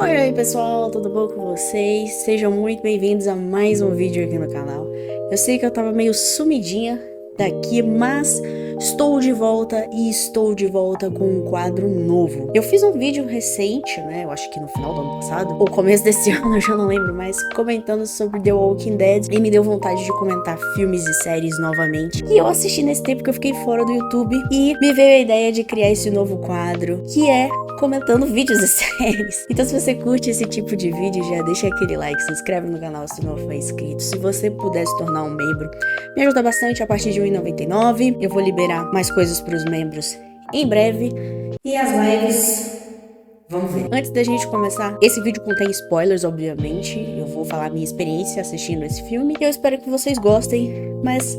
Oi, oi pessoal, tudo bom com vocês? Sejam muito bem-vindos a mais um vídeo aqui no canal. Eu sei que eu tava meio sumidinha daqui, mas estou de volta e estou de volta com um quadro novo. Eu fiz um vídeo recente, né, eu acho que no final do ano passado, ou começo desse ano, eu já não lembro mais, comentando sobre The Walking Dead e me deu vontade de comentar filmes e séries novamente. E eu assisti nesse tempo que eu fiquei fora do YouTube e me veio a ideia de criar esse novo quadro, que é comentando vídeos e séries. Então se você curte esse tipo de vídeo, já deixa aquele like, se inscreve no canal se não for inscrito. Se você puder se tornar um membro, me ajuda bastante a partir de R$1,99. Eu vou liberar mais coisas para os membros em breve. E as lives, vamos ver. Antes da gente começar, esse vídeo contém spoilers, obviamente. Eu vou falar a minha experiência assistindo esse filme. E eu espero que vocês gostem, mas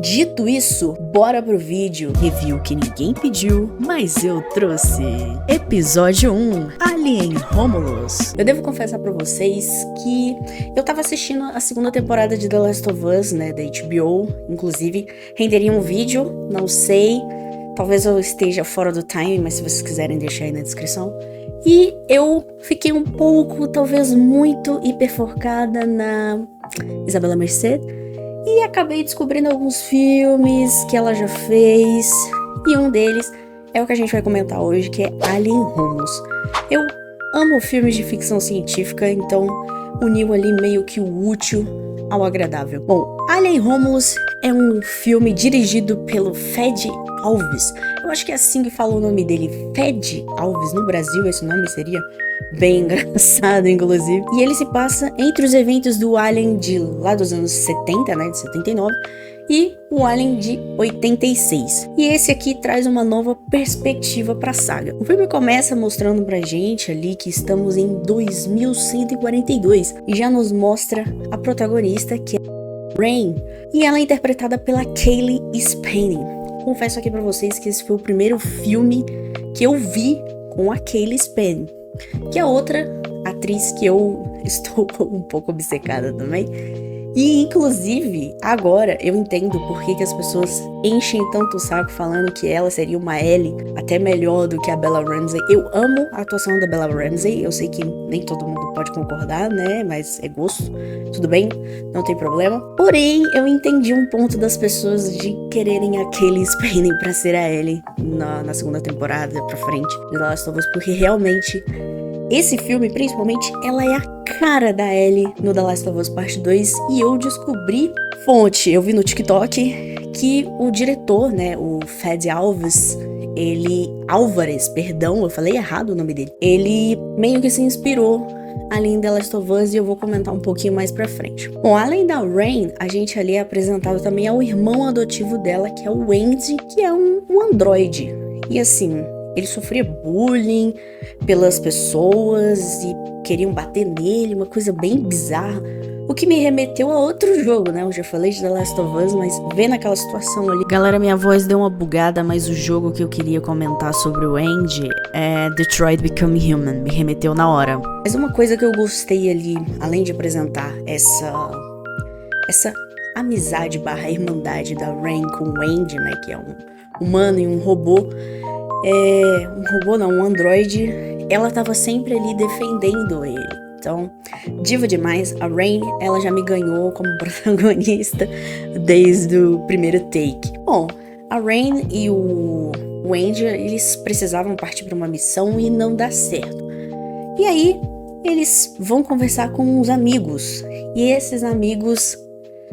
dito isso, bora pro vídeo. Review que ninguém pediu, mas eu trouxe. Episódio 1, Alien Romulus. Eu devo confessar pra vocês que eu tava assistindo a segunda temporada de The Last of Us, né, da HBO. Inclusive, renderia um vídeo, não sei. Talvez eu esteja fora do time, mas se vocês quiserem deixar aí na descrição. E eu fiquei um pouco, talvez muito hiperfocada na Isabela Merced. E acabei descobrindo alguns filmes que ela já fez. E um deles é o que a gente vai comentar hoje, que é Alien Romulus. Eu amo filmes de ficção científica, então uniu ali meio que o útil ao agradável. Bom, Alien Romulus é um filme dirigido pelo Fede Alves. Eu acho que é assim que fala o nome dele, Fede Alves. No Brasil esse nome seria bem engraçado, inclusive. E ele se passa entre os eventos do Alien de lá dos anos 70, né, de 79, e o Alien de 86. E esse aqui traz uma nova perspectiva pra saga. O filme começa mostrando pra gente ali que estamos em 2142 e já nos mostra a protagonista, que é Rain, e ela é interpretada pela Cailee Spaeny. Confesso aqui pra vocês que esse foi o primeiro filme que eu vi com a Cailee Spaeny, que é outra atriz que eu estou um pouco obcecada também. E inclusive, agora eu entendo por que as pessoas enchem tanto o saco falando que ela seria uma Ellie até melhor do que a Bella Ramsey. Eu amo a atuação da Bella Ramsey, eu sei que nem todo mundo pode concordar, né, mas é gosto, tudo bem, não tem problema. Porém, eu entendi um ponto das pessoas de quererem a Cailee Spaeny pra ser a Ellie na segunda temporada pra frente de The Last of Us, porque realmente esse filme, principalmente, ela é a cara da Ellie no The Last of Us Parte 2. E eu descobri fonte, eu vi no TikTok, que o diretor, né, o Fede Alves, Álvares, perdão, eu falei errado o nome dele. Ele meio que se inspirou ali em The Last of Us e eu vou comentar um pouquinho mais pra frente. Bom, além da Rain, a gente ali é apresentado também ao irmão adotivo dela, que é o Andy, que é um androide. E assim, ele sofria bullying pelas pessoas e queriam bater nele, uma coisa bem bizarra. O que me remeteu a outro jogo, né? Eu já falei de The Last of Us, mas vendo aquela situação ali... Galera, minha voz deu uma bugada, mas o jogo que eu queria comentar sobre o Andy é Detroit Become Human. Me remeteu na hora. Mas uma coisa que eu gostei ali, além de apresentar essa amizade barra irmandade da Rain com o Andy, né? Que é um humano e um robô. Um androide, ela tava sempre ali defendendo ele. Então, diva demais. A Rain, ela já me ganhou como protagonista desde o primeiro take. Bom, a Rain e o Andy, eles precisavam partir para uma missão e não dá certo. E aí, eles vão conversar com uns amigos. E esses amigos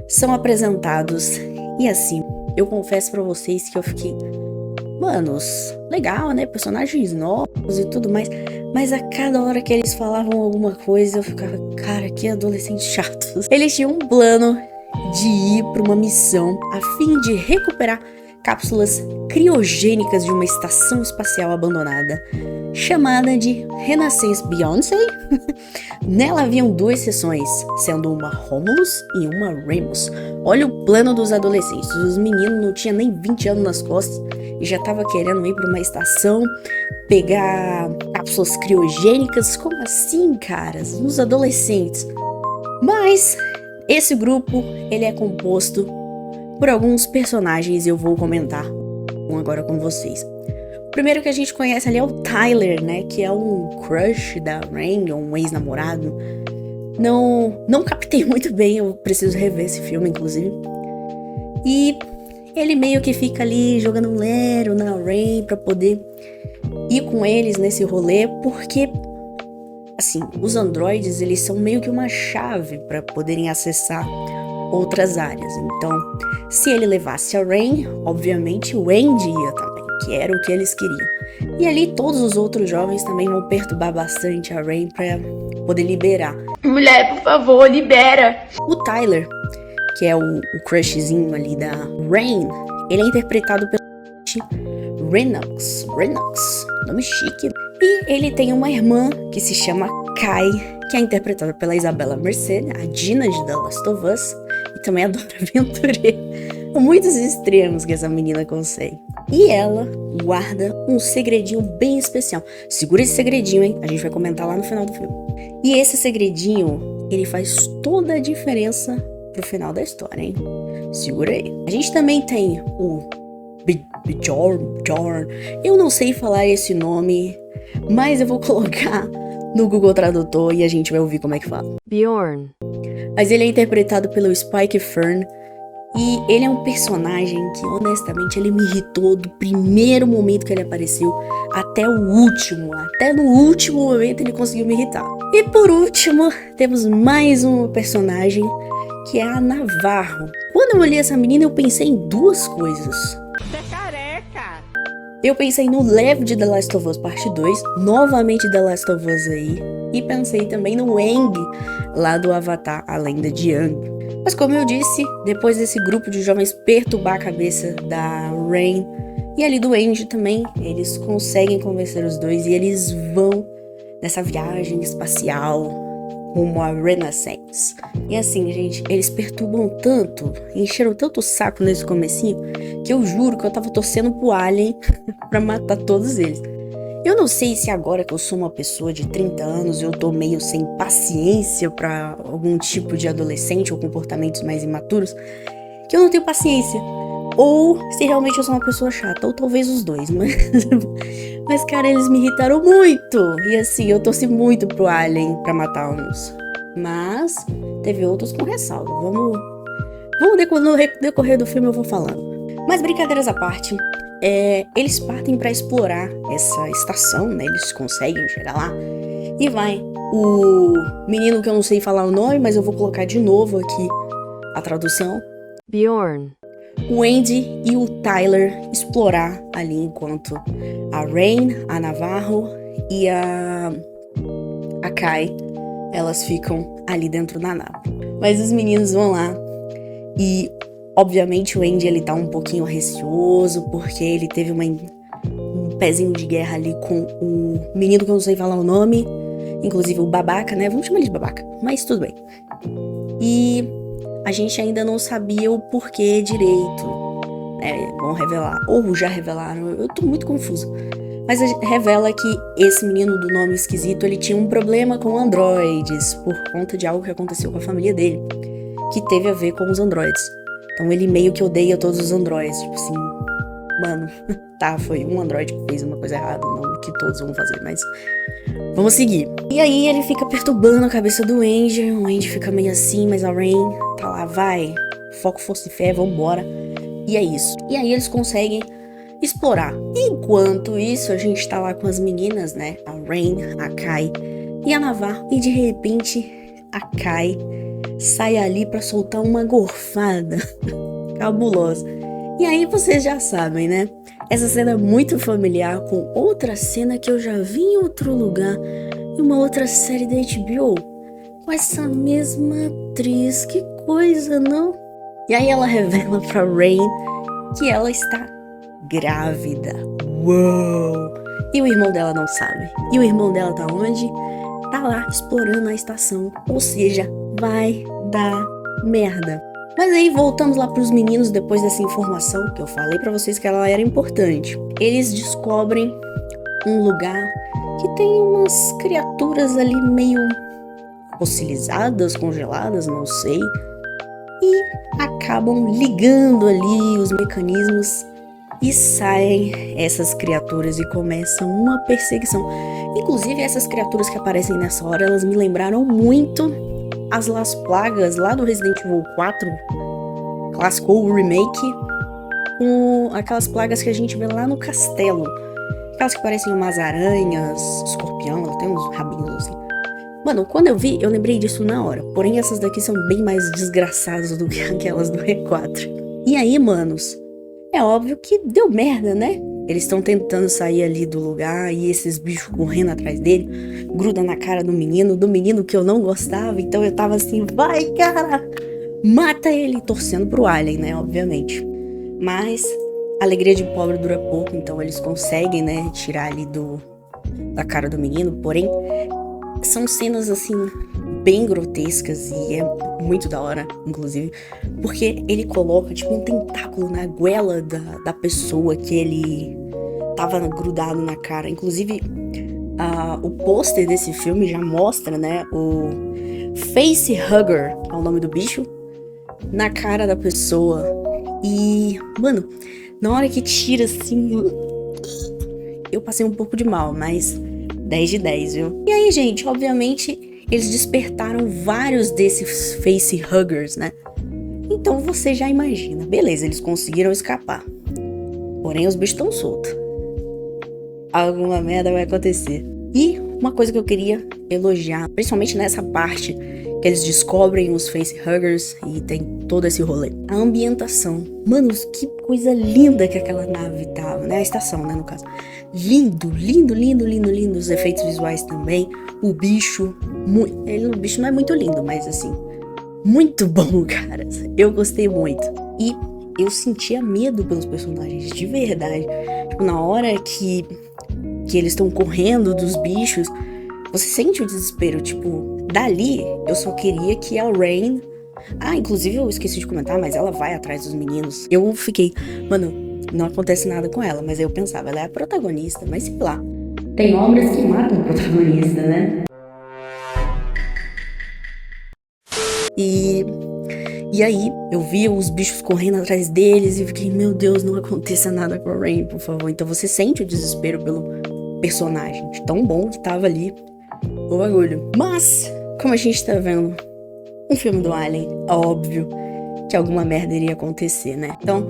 são apresentados. E assim, eu confesso para vocês que eu fiquei... Manos, legal, né? Personagens novos e tudo mais. Mas a cada hora que eles falavam alguma coisa, eu ficava, cara, que adolescentes chatos. Eles tinham um plano de ir para uma missão a fim de recuperar cápsulas criogênicas de uma estação espacial abandonada, chamada de Renaissance Beyoncé. Nela haviam duas seções, sendo uma Romulus e uma Remus. Olha o plano dos adolescentes. Os meninos não tinham nem 20 anos nas costas e já tava querendo ir para uma estação pegar cápsulas criogênicas. Como assim, caras? Os adolescentes. Mas esse grupo, ele é composto por alguns personagens e eu vou comentar um agora com vocês. primeiro que a gente conhece ali é o Tyler, né? Que é um crush da Rain, um ex-namorado. Não captei muito bem, eu preciso rever esse filme, inclusive. E ele meio que fica ali jogando um lero na Rain pra poder ir com eles nesse rolê, porque, assim, os androides, eles são meio que uma chave pra poderem acessar outras áreas. Então, se ele levasse a Rain, obviamente o Andy ia também, que era o que eles queriam. E ali todos os outros jovens também vão perturbar bastante a Rain pra poder liberar. Mulher, por favor, libera! O Tyler, que é o crushzinho ali da Rain, ele é interpretado pelo Renox, nome chique. E ele tem uma irmã que se chama Kai, que é interpretada pela Isabela Merced, a Dina de The Last of Us, e também a Dora Aventureira. São muitos extremos que essa menina consegue. E ela guarda um segredinho bem especial. Segura esse segredinho, hein? A gente vai comentar lá no final do filme. E esse segredinho, ele faz toda a diferença pro final da história, hein? Segura aí. A gente também tem o Bjorn. Eu não sei falar esse nome, mas eu vou colocar no Google Tradutor e a gente vai ouvir como é que fala. Bjorn. Mas ele é interpretado pelo Spike Fern. E ele é um personagem que, honestamente, ele me irritou do primeiro momento que ele apareceu até o último. Até no último momento ele conseguiu me irritar. E por último, temos mais um personagem, que é a Navarro. Quando eu olhei essa menina, eu pensei em duas coisas. Você é careca! Eu pensei no Lev de The Last of Us Parte 2, novamente The Last of Us aí. E pensei também no Aang, lá do Avatar, A Lenda de Aang. Mas como eu disse, depois desse grupo de jovens perturbar a cabeça da Rain e ali do Andy também, eles conseguem convencer os dois e eles vão nessa viagem espacial rumo à Renaissance. E assim, gente, eles perturbam tanto, encheram tanto o saco nesse comecinho, que eu juro que eu tava torcendo pro Alien pra matar todos eles. Eu não sei se agora que eu sou uma pessoa de 30 anos eu tô meio sem paciência pra algum tipo de adolescente ou comportamentos mais imaturos, que eu não tenho paciência. Ou se realmente eu sou uma pessoa chata, ou talvez os dois, mas cara, eles me irritaram muito. E assim, eu torci muito pro Alien pra matar uns. Mas teve outros com ressalva. Vamos no decorrer do filme eu vou falando. Mas brincadeiras à parte, eles partem pra explorar essa estação, né? Eles conseguem chegar lá. E vai o menino que eu não sei falar o nome, mas eu vou colocar de novo aqui a tradução. Bjorn. O Andy e o Tyler explorar ali enquanto a Rain, a Navarro e a Kai, elas ficam ali dentro da nave. Mas os meninos vão lá e, obviamente, o Andy ele tá um pouquinho receoso porque ele teve um pezinho de guerra ali com o menino que eu não sei falar o nome, inclusive o babaca, né? Vamos chamar ele de babaca, mas tudo bem. E a gente ainda não sabia o porquê direito, né? Vão revelar, ou já revelaram, eu tô muito confusa. Mas revela que esse menino do nome esquisito, ele tinha um problema com androides, por conta de algo que aconteceu com a família dele, que teve a ver com os androides. Então ele meio que odeia todos os androides, tipo assim, mano, tá, foi um androide que fez uma coisa errada, não que todos vão fazer, mas vamos seguir. E aí ele fica perturbando a cabeça do Andy, o Andy fica meio assim, mas a Rain tá lá, vai, foco, força e fé, vambora. E é isso. E aí eles conseguem explorar. Enquanto isso, a gente tá lá com as meninas, né, a Rain, a Kai e a Navarro, e de repente a Kai sai ali pra soltar uma gorfada cabulosa. E aí vocês já sabem, né? Essa cena é muito familiar com outra cena que eu já vi em outro lugar, em uma outra série da HBO, com essa mesma atriz. Que coisa, não? E aí ela revela pra Rain que ela está grávida. Uou! E o irmão dela não sabe. E o irmão dela tá onde? Tá lá explorando a estação. Ou seja, vai dar merda. Mas aí voltamos lá pros meninos depois dessa informação que eu falei pra vocês que ela era importante. Eles descobrem um lugar que tem umas criaturas ali meio fossilizadas, congeladas, não sei. E acabam ligando ali os mecanismos E saem essas criaturas e começam uma perseguição. Inclusive, essas criaturas que aparecem nessa hora, elas me lembraram muito as Las Plagas lá do Resident Evil 4, clássico ou remake, com aquelas plagas que a gente vê lá no castelo. Aquelas que parecem umas aranhas, escorpião, ela tem uns rabinhos assim. Mano, quando eu vi, eu lembrei disso na hora. Porém, essas daqui são bem mais desgraçadas do que aquelas do E4. E aí, manos, é óbvio que deu merda, né? Eles estão tentando sair ali do lugar e esses bichos correndo atrás dele, gruda na cara do menino que eu não gostava. Então eu tava assim, vai, cara, mata ele, torcendo pro Alien, né, obviamente. Mas a alegria de pobre dura pouco, então eles conseguem, né, tirar ali da cara do menino. Porém, são cenas assim bem grotescas e é muito da hora, inclusive, porque ele coloca tipo um tentáculo na goela da pessoa que ele tava grudado na cara. Inclusive, o pôster desse filme já mostra, né, o Face Hugger, é o nome do bicho, na cara da pessoa. E, mano, na hora que tira assim, eu passei um pouco de mal, mas 10 de 10, viu? E aí, gente, obviamente, eles despertaram vários desses face huggers, né? Então você já imagina. Beleza, eles conseguiram escapar. Porém, os bichos estão soltos. Alguma merda vai acontecer. E uma coisa que eu queria elogiar, principalmente nessa parte que eles descobrem os face huggers e tem todo esse rolê. A ambientação. Mano, que coisa linda que aquela nave tava, né? A estação, né, no caso. Lindo, lindo, lindo, lindo, lindo. Os efeitos visuais também. O bicho, o bicho não é muito lindo, mas assim, muito bom, cara. Eu gostei muito. E eu sentia medo pelos personagens, de verdade. Tipo, na hora que eles estão correndo dos bichos, você sente o desespero. Tipo, dali, eu só queria que a Rain... inclusive eu esqueci de comentar, mas ela vai atrás dos meninos. Eu fiquei, mano, não acontece nada com ela. Mas aí eu pensava, ela é a protagonista, mas sei lá. Tem obras que matam o protagonista, né? E aí, eu via os bichos correndo atrás deles e fiquei, meu Deus, não aconteça nada com a Rain, por favor. Então você sente o desespero pelo personagem, de tão bom que tava ali o bagulho. Mas, como a gente tá vendo um filme do Alien, é óbvio que alguma merda iria acontecer, né? Então,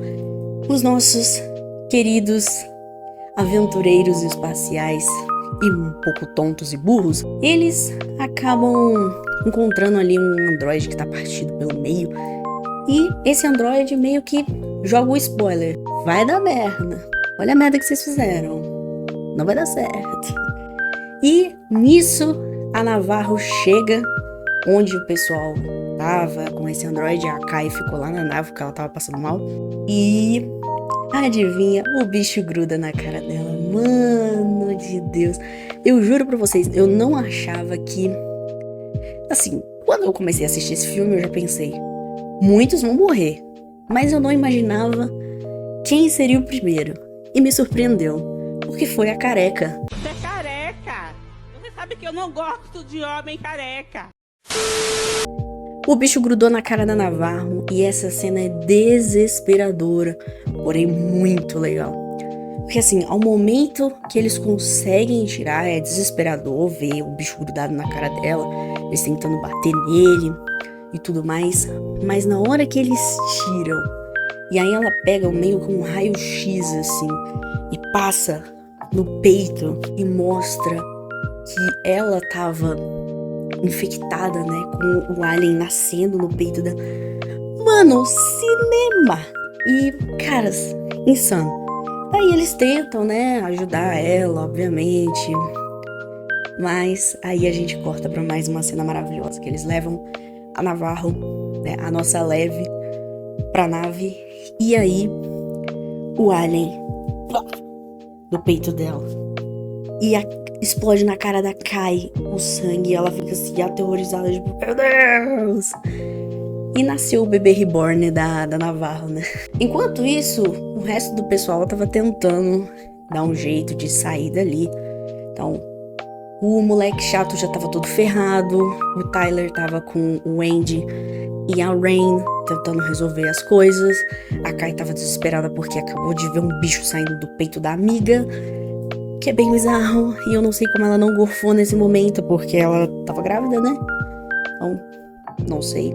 os nossos queridos aventureiros espaciais e um pouco tontos e burros, eles acabam encontrando ali um androide que tá partido pelo meio. E esse androide meio que joga o spoiler. Vai dar merda. Olha a merda que vocês fizeram. Não vai dar certo. E nisso, a Navarro chega onde o pessoal tava com esse androide. A Kai ficou lá na nave porque ela tava passando mal. E adivinha, o bicho gruda na cara dela. Mano de Deus. Eu juro pra vocês, eu não achava que... Assim, quando eu comecei a assistir esse filme, eu já pensei, muitos vão morrer. Mas eu não imaginava quem seria o primeiro. E me surpreendeu, porque foi a careca. Você é careca! Você sabe que eu não gosto de homem careca. O bicho grudou na cara da Navarro e essa cena é desesperadora, porém muito legal. Porque assim, ao momento que eles conseguem tirar, é desesperador ver o bicho grudado na cara dela, eles tentando bater nele e tudo mais. Mas na hora que eles tiram, e aí ela pega meio com um raio-x assim, e passa no peito e mostra que ela tava infectada, né, com o alien nascendo no peito dela. Mano, cinema! E, caras, insano. Aí eles tentam, né, ajudar ela, obviamente. Mas aí a gente corta pra mais uma cena maravilhosa, que eles levam a Navarro, né, a nossa leve, pra nave. E aí, o alien do peito dela. E explode na cara da Kai o sangue. E ela fica assim, aterrorizada, tipo, meu Deus! E nasceu o bebê reborn da Navarro, né? Enquanto isso, o resto do pessoal tava tentando dar um jeito de sair dali. Então, o moleque chato já tava todo ferrado. O Tyler tava com o Andy e a Rain tentando resolver as coisas. A Kai tava desesperada porque acabou de ver um bicho saindo do peito da amiga, que é bem bizarro. E eu não sei como ela não gorfou nesse momento, porque ela tava grávida, né? Então, não sei.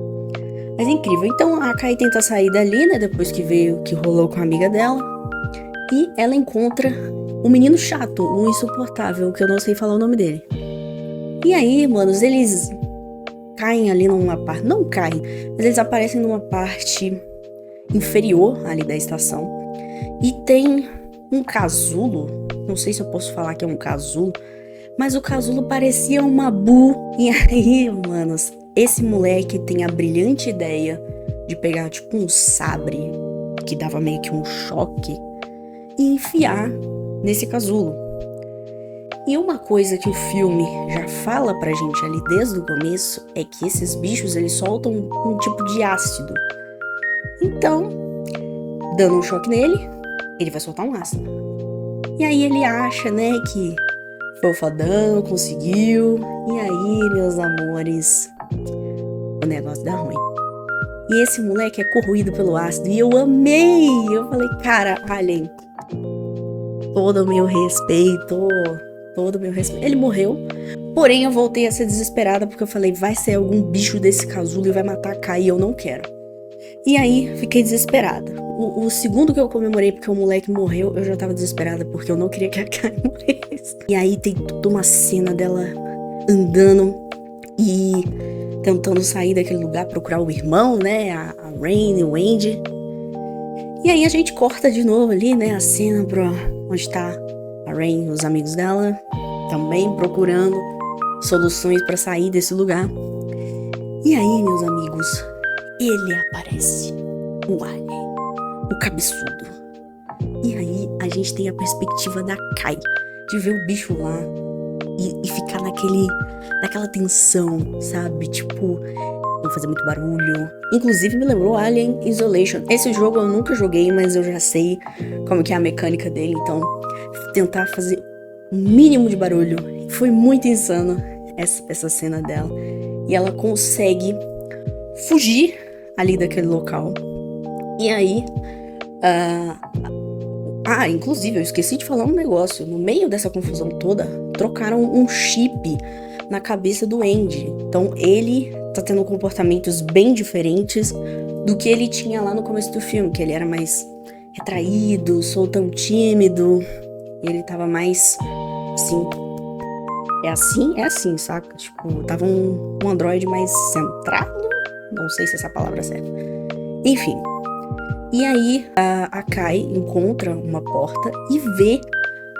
Mas é incrível. Então a Kai tenta sair dali, né? Depois que veio o que rolou com a amiga dela. E ela encontra um menino chato, um insuportável, que eu não sei falar o nome dele. E aí, manos, eles caem ali numa parte... Não caem, mas eles aparecem numa parte inferior ali da estação. E tem um casulo. Não sei se eu posso falar que é um casulo, mas o casulo parecia uma Bu. E aí, manos, esse moleque tem a brilhante ideia de pegar tipo um sabre, que dava meio que um choque, e enfiar nesse casulo. E uma coisa que o filme já fala pra gente ali desde o começo é que esses bichos, eles soltam um tipo de ácido. Então, dando um choque nele, ele vai soltar um ácido. E aí ele acha, né, que foi o fodão, conseguiu. E aí, meus amores, o negócio dá ruim. E esse moleque é corroído pelo ácido. E eu amei! Eu falei, cara, Alien, todo o meu respeito. Todo o meu respeito. Ele morreu. Porém, eu voltei a ser desesperada porque eu falei, vai ser algum bicho desse casulo e vai matar a Kai e eu não quero. E aí, fiquei desesperada. O segundo que eu comemorei porque o moleque morreu, eu já tava desesperada porque eu não queria que a Kai morresse. E aí tem toda uma cena dela andando e tentando sair daquele lugar, procurar o irmão, né? A Rain e o Andy. E aí a gente corta de novo ali, né? A cena pra onde tá a Rain e os amigos dela também procurando soluções pra sair desse lugar. E aí, meus amigos, ele aparece, o Alien, o cabeçudo. E aí a gente tem a perspectiva da Kai, de ver o bicho lá e ficar naquela tensão, sabe? Tipo, não fazer muito barulho. Inclusive me lembrou Alien Isolation. Esse jogo eu nunca joguei, mas eu já sei como que é a mecânica dele, então tentar fazer o mínimo de barulho. Foi muito insano essa cena dela. E ela consegue fugir ali daquele local. E aí... inclusive, eu esqueci de falar um negócio. No meio dessa confusão toda, trocaram um chip na cabeça do Andy. Então, ele tá tendo comportamentos bem diferentes do que ele tinha lá no começo do filme, que ele era mais retraído, soltão, tímido. E ele tava mais, assim... É assim, saca? Tipo, tava um androide mais centrado. Não sei se essa palavra serve. Enfim. E aí, a Kai encontra uma porta e vê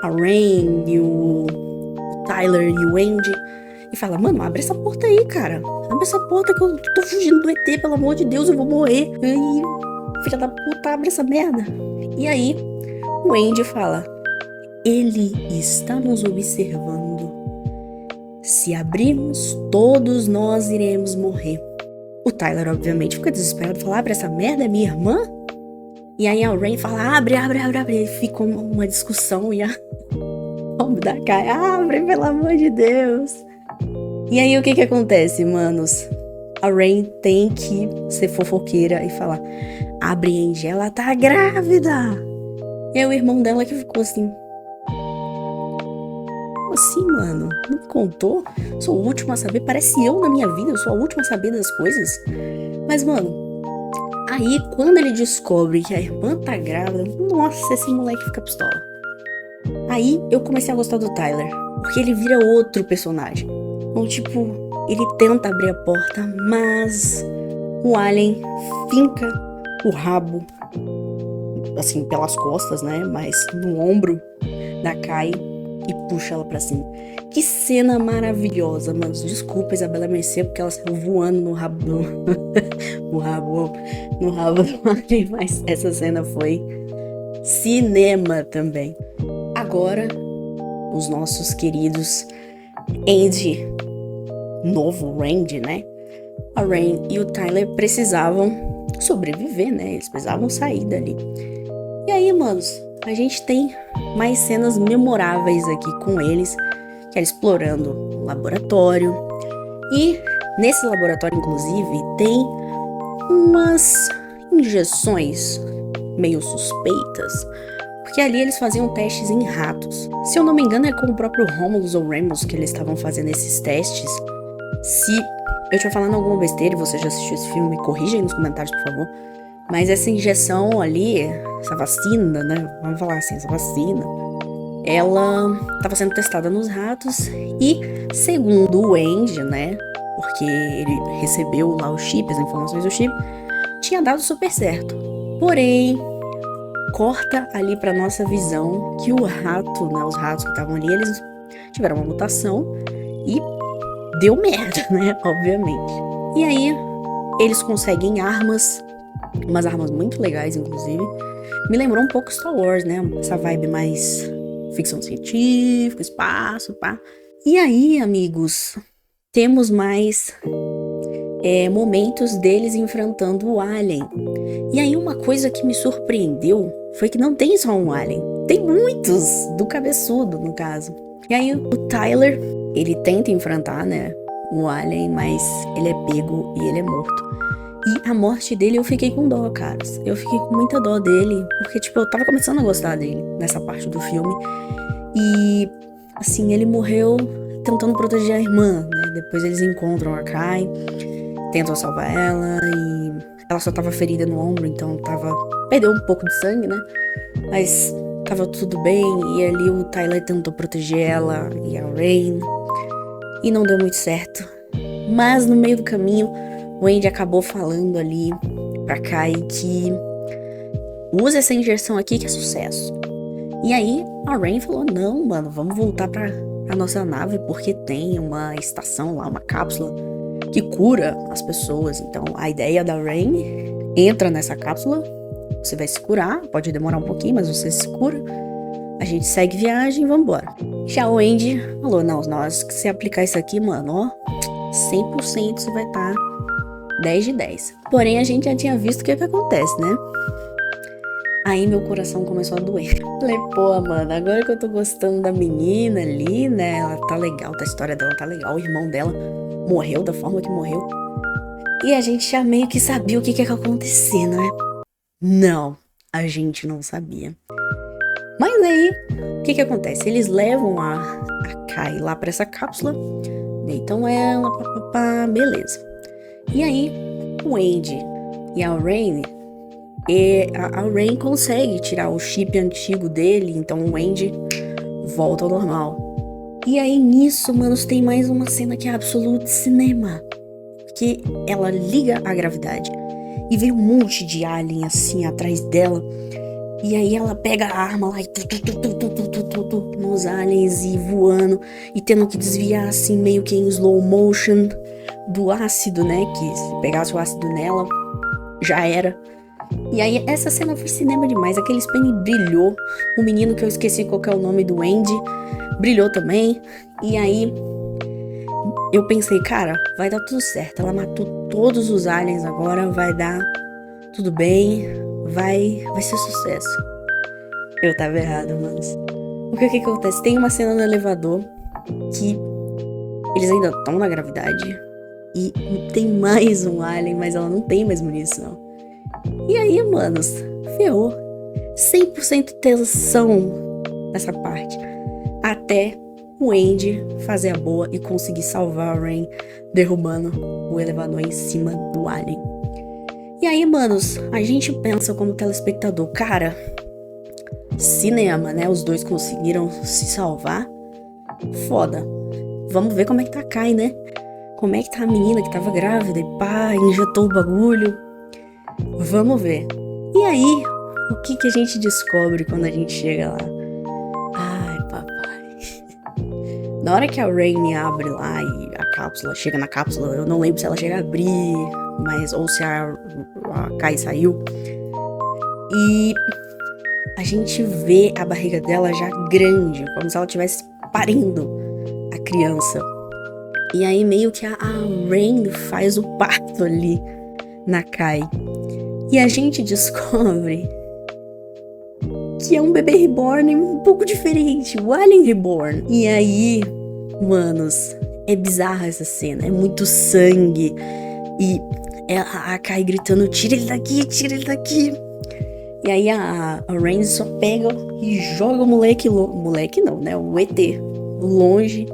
a Rain e o Tyler e o Andy. E fala, mano, abre essa porta aí, cara. Abre essa porta que eu tô fugindo do ET, pelo amor de Deus, eu vou morrer. E aí, filha da puta, abre essa merda. E aí, o Andy fala, ele está nos observando. Se abrirmos, todos nós iremos morrer. O Tyler, obviamente, fica desesperado e fala, abre essa merda, é minha irmã? E aí a Rain fala, abre. E fica uma discussão e a nome da Kai, abre, pelo amor de Deus. E aí o que acontece, manos? A Rain tem que ser fofoqueira e falar, abre, Angie, ela tá grávida. E aí o irmão dela que ficou assim, como assim, mano? Não me contou? Sou o último a saber, parece eu na minha vida, eu sou a última a saber das coisas. Mas, mano... Aí, quando ele descobre que a irmã tá grávida, nossa, esse moleque fica pistola. Aí, eu comecei a gostar do Tyler, porque ele vira outro personagem. Então, tipo, ele tenta abrir a porta, mas o Alien finca o rabo, assim, pelas costas, né, mas no ombro da Kai e puxa ela pra cima. Que cena maravilhosa, mano. Desculpa, Isabela Mercê, porque ela saiu voando no rabo do... no rabo do Alien, mas essa cena foi cinema também. Agora, os nossos queridos Andy, novo Randy, né? A Rain e o Tyler precisavam sobreviver, né? Eles precisavam sair dali. E aí, manos, a gente tem mais cenas memoráveis aqui com eles, que é explorando o laboratório. E nesse laboratório, inclusive, tem umas injeções meio suspeitas, porque ali eles faziam testes em ratos. Se eu não me engano, é com o próprio Romulus ou Remus que eles estavam fazendo esses testes. Se eu estiver falando alguma besteira e você já assistiu esse filme, me corrija aí nos comentários, por favor. Mas essa injeção ali, essa vacina, né? Vamos falar assim, essa vacina, ela estava sendo testada nos ratos e, segundo o Andy, né? Porque ele recebeu lá o chip, as informações do chip, tinha dado super certo. Porém, corta ali pra nossa visão que o rato, né? Os ratos que estavam ali, eles tiveram uma mutação e deu merda, né? Obviamente. E aí, eles conseguem armas, umas armas muito legais, inclusive. Me lembrou um pouco Star Wars, né? Essa vibe mais ficção científica, espaço, pá. E aí, amigos, temos mais momentos deles enfrentando o Alien. E aí, uma coisa que me surpreendeu foi que não tem só um Alien. Tem muitos, do cabeçudo, no caso. E aí, o Tyler, ele tenta enfrentar, né, o Alien, mas ele é pego e ele é morto. E a morte dele eu fiquei com dó, caras. Eu fiquei com muita dó dele, porque, tipo, eu tava começando a gostar dele nessa parte do filme. E, assim, ele morreu tentando proteger a irmã, né? Depois eles encontram a Kai, tentam salvar ela e ela só tava ferida no ombro, então perdeu um pouco de sangue, né? Mas tava tudo bem e ali o Tyler tentou proteger ela e a Rain e não deu muito certo. Mas no meio do caminho, o Andy acabou falando ali pra Kai que usa essa injeção aqui que é sucesso. E aí a Rain falou, não, mano, vamos voltar pra nossa nave porque tem uma estação lá, uma cápsula que cura as pessoas. Então a ideia da Rain, entra nessa cápsula, você vai se curar, pode demorar um pouquinho, mas você se cura, a gente segue viagem e vambora. Já o Andy falou, não, nós que se aplicar isso aqui, mano, ó, 100% você vai estar 10 de 10. Porém, a gente já tinha visto o que acontece, né? Aí meu coração começou a doer. Falei, pô, mano, agora que eu tô gostando da menina ali, né? Ela tá legal, a história dela tá legal. O irmão dela morreu da forma que morreu. E a gente já meio que sabia o que ia acontecer, né? Não, a gente não sabia. Mas aí, o que acontece? Eles levam a Kai lá pra essa cápsula, deitam ela, papapá, beleza. E aí, o Andy e a Rain... a Rain consegue tirar o chip antigo dele, então o Andy volta ao normal. E aí nisso, manos, tem mais uma cena que é absoluto cinema. Que ela liga a gravidade e vem um monte de alien assim atrás dela. E aí ela pega a arma lá e nos aliens e voando e tendo que desviar assim meio que em slow motion do ácido, né? Que se pegasse o ácido nela, já era. E aí essa cena foi cinema demais, aquele Spane brilhou, o menino que eu esqueci qual que é o nome do Andy, brilhou também, e aí eu pensei, cara, vai dar tudo certo, ela matou todos os aliens agora, vai dar tudo bem, vai ser sucesso. Eu tava errado, manos. Porque o que acontece? Tem uma cena no elevador que eles ainda estão na gravidade e tem mais um alien, mas ela não tem mais munição. E aí, manos, ferrou. 100% tensão nessa parte. Até o Andy fazer a boa e conseguir salvar a Rain, derrubando o elevador em cima do alien. E aí, manos, a gente pensa como telespectador, cara, cinema, né? Os dois conseguiram se salvar. Foda. Vamos ver como é que tá a Kai, né? Como é que tá a menina que tava grávida e pá, injetou o bagulho. Vamos ver. E aí, o que a gente descobre quando a gente chega lá? Ai, papai. Na hora que a Rain abre lá e a cápsula, chega na cápsula, eu não lembro se ela chega a abrir, mas ou se a Kai saiu. E a gente vê a barriga dela já grande, como se ela estivesse parindo a criança. E aí meio que a Rain faz o parto ali na Kai. E a gente descobre que é um bebê reborn um pouco diferente, o Alien Reborn. E aí, manos, é bizarra essa cena, é muito sangue. E a Kai gritando, tira ele daqui, tira ele daqui. E aí a Rain só pega e joga o moleque não, né? O ET longe.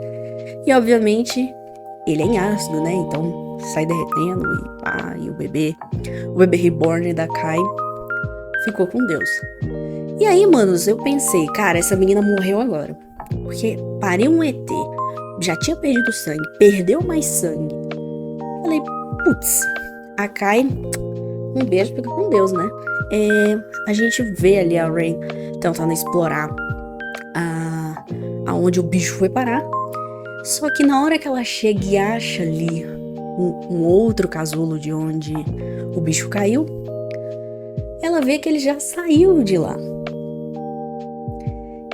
E obviamente ele é em ácido, né? Então sai derretendo e pá, e o bebê reborn da Kai ficou com Deus. E aí, manos, eu pensei, cara, essa menina morreu agora. Porque parei um ET, já tinha perdido sangue, perdeu mais sangue. Falei, putz, a Kai, um beijo, fica com Deus, né? A gente vê ali a Rain tentando explorar aonde o bicho foi parar. Só que na hora que ela chega e acha ali um outro casulo de onde o bicho caiu, ela vê que ele já saiu de lá.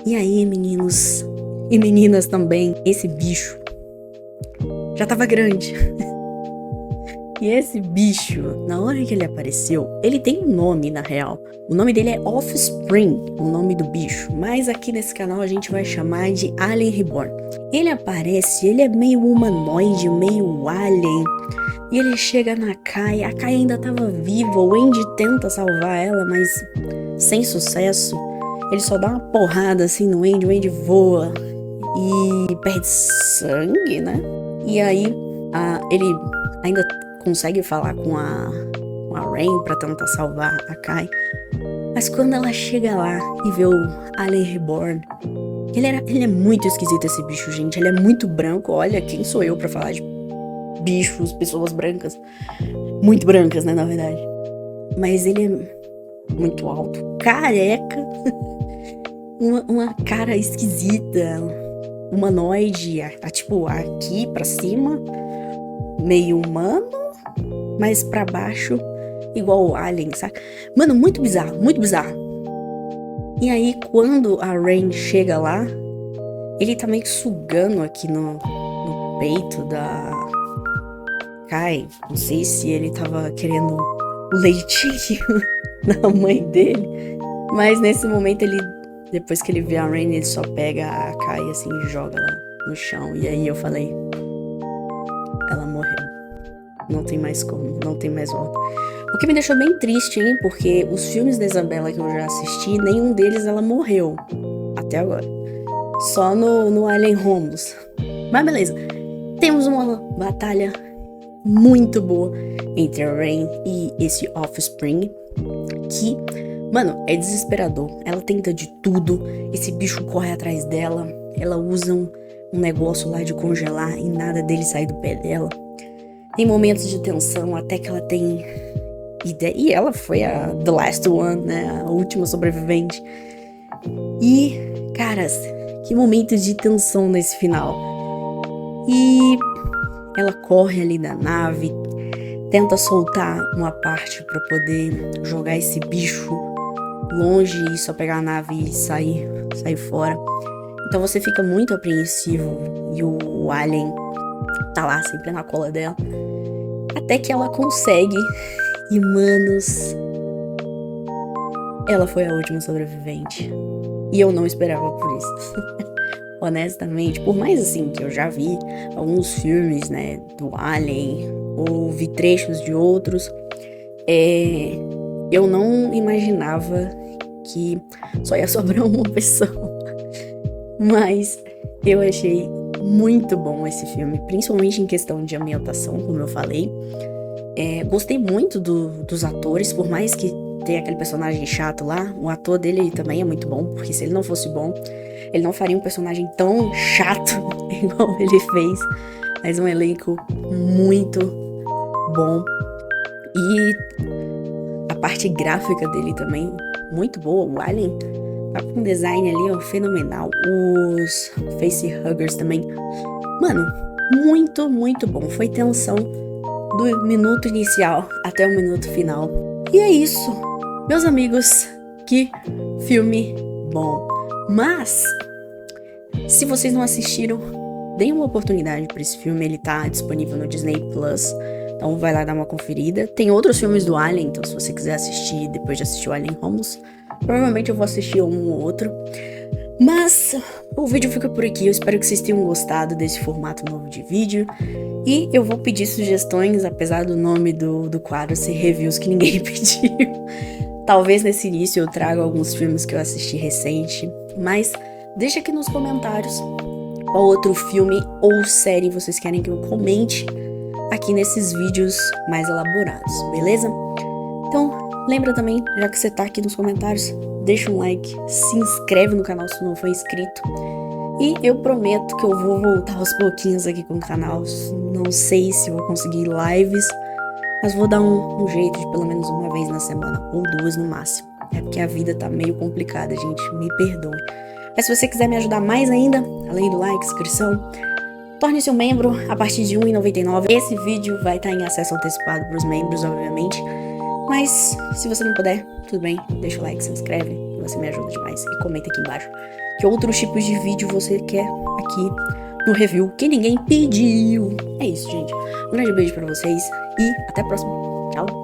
E aí, meninos e meninas também, esse bicho já tava grande. E esse bicho, na hora que ele apareceu, ele tem um nome na real. O nome dele é Offspring, o nome do bicho. Mas aqui nesse canal a gente vai chamar de Alien Reborn. Ele aparece, ele é meio humanoide, meio alien. E ele chega na Kai, a Kai ainda tava viva. O Andy tenta salvar ela, mas sem sucesso. Ele só dá uma porrada assim no Andy, o Andy voa e perde sangue, né? E aí ele ainda consegue falar com a Rain pra tentar salvar a Kai. Mas quando ela chega lá e vê o Alien Reborn, ele é muito esquisito esse bicho, gente. Ele é muito branco. Olha, quem sou eu pra falar de bichos, pessoas brancas. Muito brancas, né, na verdade. Mas ele é muito alto, careca. uma cara esquisita, humanoide, tipo aqui pra cima, meio humano, mas pra baixo igual o Alien, sabe? Mano, muito bizarro, muito bizarro. E aí quando a Rain chega lá, ele tá meio que sugando aqui no peito da Kai. Não sei se ele tava querendo o leitinho da mãe dele, mas nesse momento depois que ele vê a Rain, ele só pega a Kai assim e joga ela no chão. E aí eu falei, ela morreu. Não tem mais como, não tem mais volta. O que me deixou bem triste, hein? Porque os filmes da Isabela que eu já assisti, nenhum deles ela morreu. Até agora. Só no Alien Romulus. Mas beleza. Temos uma batalha muito boa entre a Rain e esse Offspring. Que, mano, é desesperador. Ela tenta de tudo. Esse bicho corre atrás dela. Ela usa um negócio lá de congelar e nada dele sai do pé dela. Tem momentos de tensão até que ela tem ideia. E ela foi a The Last One, né? A última sobrevivente. E, caras, que momento de tensão nesse final. E ela corre ali da nave, tenta soltar uma parte pra poder jogar esse bicho longe e só pegar a nave e sair fora. Então você fica muito apreensivo e o Alien tá lá sempre na cola dela. Até que ela consegue. E, manos, ela foi a última sobrevivente. E eu não esperava por isso. Honestamente, por mais assim que eu já vi alguns filmes, né, do Alien, ou vi trechos de outros, eu não imaginava que só ia sobrar uma pessoa. Mas eu achei muito bom esse filme, principalmente em questão de ambientação, como eu falei. Gostei muito dos atores, por mais que tenha aquele personagem chato lá, o ator dele também é muito bom, porque se ele não fosse bom, ele não faria um personagem tão chato igual ele fez. Mas um elenco muito bom. E a parte gráfica dele também, muito boa. O Alien tá com um design ali, ó, fenomenal. Os facehuggers também. Mano, muito, muito bom. Foi tensão do minuto inicial até o minuto final. E é isso, meus amigos. Que filme bom. Mas, se vocês não assistiram, deem uma oportunidade para esse filme. Ele tá disponível no Disney Plus. Então vai lá dar uma conferida. Tem outros filmes do Alien, então se você quiser assistir depois de assistir o Alien Romulus, provavelmente eu vou assistir um ou outro. Mas o vídeo fica por aqui, eu espero que vocês tenham gostado desse formato novo de vídeo. E eu vou pedir sugestões, apesar do nome do quadro ser reviews que ninguém pediu. Talvez nesse início eu traga alguns filmes que eu assisti recente, mas deixa aqui nos comentários qual outro filme ou série vocês querem que eu comente aqui nesses vídeos mais elaborados, beleza? Então, lembra também, já que você tá aqui nos comentários, deixa um like, se inscreve no canal se não for inscrito. E eu prometo que eu vou voltar aos pouquinhos aqui com o canal. Não sei se vou conseguir lives, mas vou dar um jeito de pelo menos uma vez na semana, ou duas no máximo. É porque a vida tá meio complicada, gente, me perdoe. Mas se você quiser me ajudar mais ainda, além do like, inscrição, torne-se um membro a partir de R$ 1,99. Esse vídeo vai estar em acesso antecipado para os membros, obviamente. Mas se você não puder, tudo bem, deixa o like, se inscreve, você me ajuda demais. E comenta aqui embaixo que outros tipos de vídeo você quer aqui no review que ninguém pediu. É isso, gente. Um grande beijo pra vocês e até a próxima. Tchau.